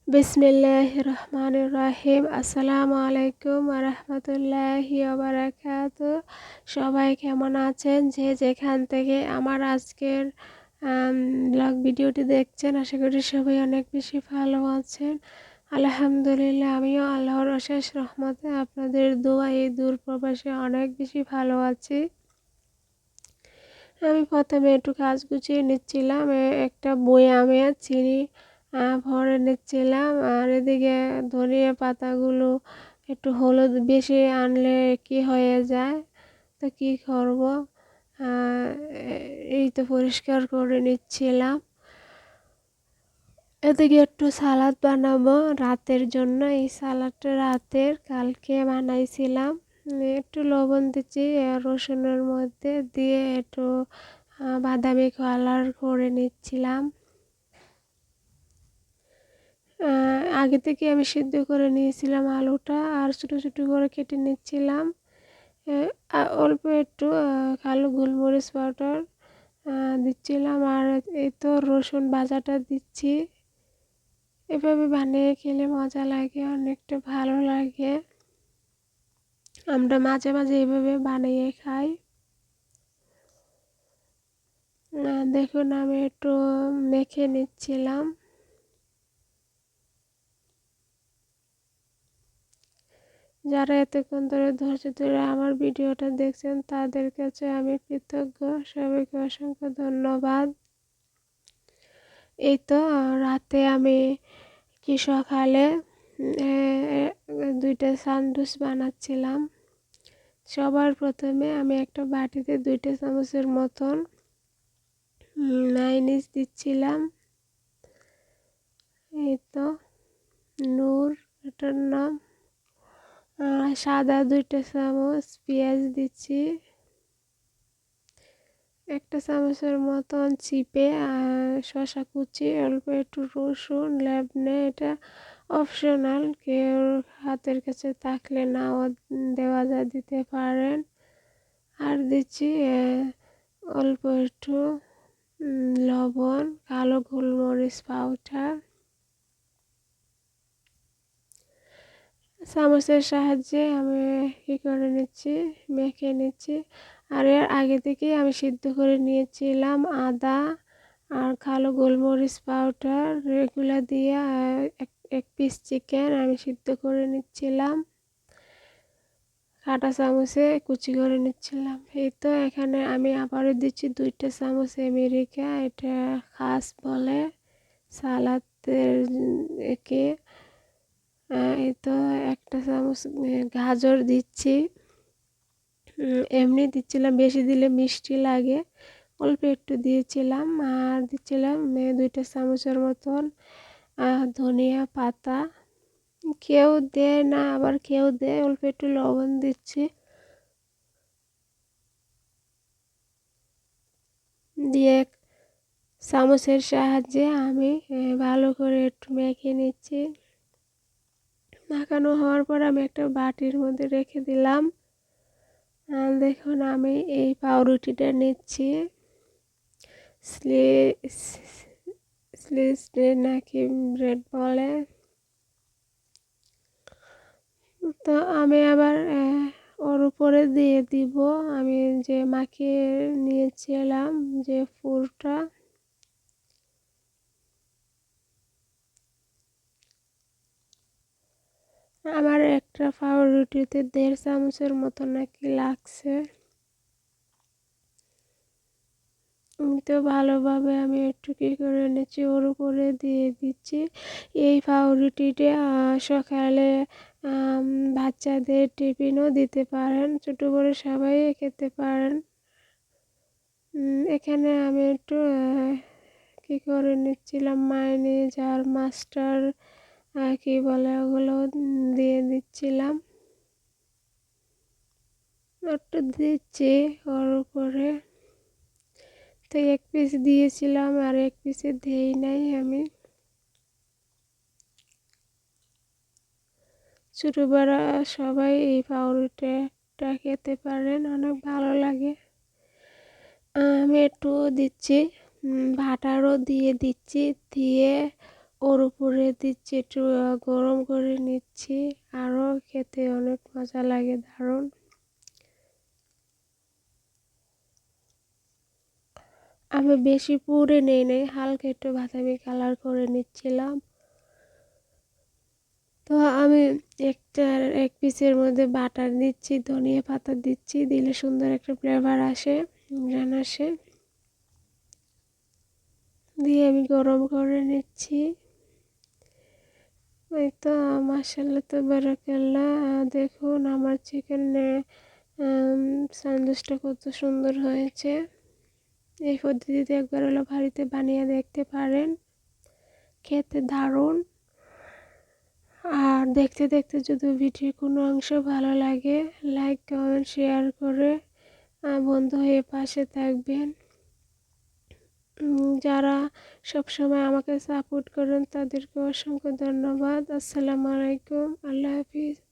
বিসমিল্লাহির রহমানির রহিম। আসসালামু আলাইকুম ওয়া রাহমাতুল্লাহি ওয়া বারাকাতুহু। সবাই কেমন আছেন? যে যেখান থেকে আমার আজকের ব্লগ ভিডিওটি দেখছেন, আশা করি সবাই অনেক বেশি ভালো আছেন। আলহামদুলিল্লাহ, আমিও আল্লাহর অশেষ রহমতে আপনাদের দোয়া এই দূর প্রবাসে অনেক বেশি ভালো আছি। আমি প্রথমে একটু কাজ গুছিয়ে নিচ্ছিলাম, একটা বয়ামে চিনি ভরে নিচ্ছিলাম। আর এদিকে ধনিয়া পাতাগুলো একটু হলুদ বেশি আনলে কি হয়ে যায়, তো কি করব, এই তো পরিষ্কার করে নিচ্ছিলাম। এদিকে একটু সালাদ বানাবো রাতের জন্য। এই সালাদটা রাতের কালকে বানাইছিলাম। একটু লবণ দিচ্ছি রসুনের মধ্যে, দিয়ে একটু বাদামি কালার করে নিচ্ছিলাম। আগে থেকে আমি সিদ্ধ করে নিয়েছিলাম আলুটা, আর ছোটো ছোটো করে কেটে নিচ্ছিলাম। অল্প একটু কালো গোলমরিচ পাউডার দিচ্ছিলাম, আর এই তো রসুন ভাজাটা দিচ্ছি। এভাবে বানিয়ে খেলে মজা লাগে, অনেকটা ভালো লাগে। আমরা মাঝে মাঝে এভাবে বানিয়ে খাই। দেখুন, আমি একটু মেখে নিচ্ছিলাম। যারা এতক্ষণ ধরে ধৈর্য ধরে আমার ভিডিওটা দেখছেন, তাদের কাছে আমি কৃতজ্ঞ। সবাইকে অসংখ্য ধন্যবাদ। এই তো রাতে আমি কি সকালে দুইটা স্যান্ডউইচ বানাচ্ছিলাম। সবার প্রথমে আমি একটা বাটিতে 2 চামচের মতন মায়োনিজ দিচ্ছিলাম। এই তো নূর, এটার নাম। সাদা 2 চামচ পেঁয়াজ দিচ্ছি, 1 চামচের মতন চিপে শসা কুচি, অল্প একটু রসুন, লেবনে, এটা অপশনাল, কেউ হাতের কাছে থাকলে নাও দেওয়া যায়, দিতে পারেন। আর দিচ্ছি অল্প একটু লবণ, কালো গোলমরিচ পাউডার। চামচের সাহায্যে আমি কী করে নিচ্ছি, মেখে নিচ্ছি। আর এর আগে থেকেই আমি সিদ্ধ করে নিয়েছিলাম আদা আর কালো গোলমরিচ পাউডার, এগুলো দিয়ে এক পিস চিকেন আমি সিদ্ধ করে নিচ্ছিলাম, কাঁটা চামচে কুচি করে নিচ্ছিলাম। এই তো এখানে আমি আবারও দিচ্ছি 2 চামচ আমেরিকা, এটা খাস বলে সালাদের একে। এই তো 1 চামচ গাজর দিচ্ছি। এমনি দিচ্ছিলাম, বেশি দিলে মিষ্টি লাগে, অল্প একটু দিয়েছিলাম। আর দিচ্ছিলাম 2 চামচের মতন ধনিয়া পাতা। কেউ দেয় না, আবার কেউ দেয়। অল্প একটু লবণ দিচ্ছি, দিয়ে চামচের সাহায্যে আমি ভালো করে একটু মেখে নিচ্ছি। মাখানো হওয়ার পর আমি একটা বাটির মধ্যে রেখে দিলাম। দেখুন, আমি এই পাউরুটিটা নিচ্ছি, স্লিস নাকি ব্রেড বলে, তো আমি আবার ওর উপরে দিয়ে দিব আমি যে মাখিয়ে নিয়েছিলাম যে পুরটা। আমার একটা পাউরুটিতে 1.5 চামচের মতো নাকি লাগছে। তো ভালোভাবে আমি একটু কী করে নিচ্ছি, ওর উপরে দিয়ে দিচ্ছি। এই পাউরুটিটা সকালে বাচ্চাদের টিফিনও দিতে পারেন, ছোটো বড়ো সবাই খেতে পারেন। এখানে আমি একটু কী করে নিচ্ছিলাম, মায়োনিজ আর মাস্টার্ড কী বলে ওগুলো দিয়ে দিচ্ছিলাম, একটু দিচ্ছি ওর উপরে। তো 1 পিস দিয়েছিলাম, আর 1 পিসে দেই নাই আমি। ছোটো বড় সবাই এই পাউরুটিটা খেতে পারেন, অনেক ভালো লাগে। আমি একটু দিচ্ছি বাটারও দিয়ে দিচ্ছি, দিয়ে ওর উপরে দিচ্ছি, একটু গরম করে নিচ্ছি। আরও খেতে অনেক মজা লাগে, দারুণ। আমি বেশি পুড়ে নেই নাই, হালকা একটু বাদামি কালার করে নিচ্ছিলাম। তো আমি এক পিসের মধ্যে বাটার দিচ্ছি, ধনিয়া পাতা দিচ্ছি, দিলে সুন্দর একটা ফ্লেভার আসে, ঘ্রাণ আসে। দিয়ে আমি গরম করে নিচ্ছি। এই তো মাশাআল্লাহ তাবারাকাল্লাহ, দেখুন আমার চিকেন স্যান্ডউইচটা কত সুন্দর হয়েছে। এই পদ্ধতিতে একবার হলো বাড়িতে বানিয়ে দেখতে পারেন, খেতে দারুণ। আর দেখতে দেখতে যদি ভিডিওর কোনো অংশ ভালো লাগে, লাইক কমেন্ট শেয়ার করে বন্ধু হয়ে পাশে থাকবেন। যারা সবসময় আমাকে সাপোর্ট করেন তাদেরকে অসংখ্য ধন্যবাদ। আসসালামু আলাইকুম, আল্লাহ হাফিজ।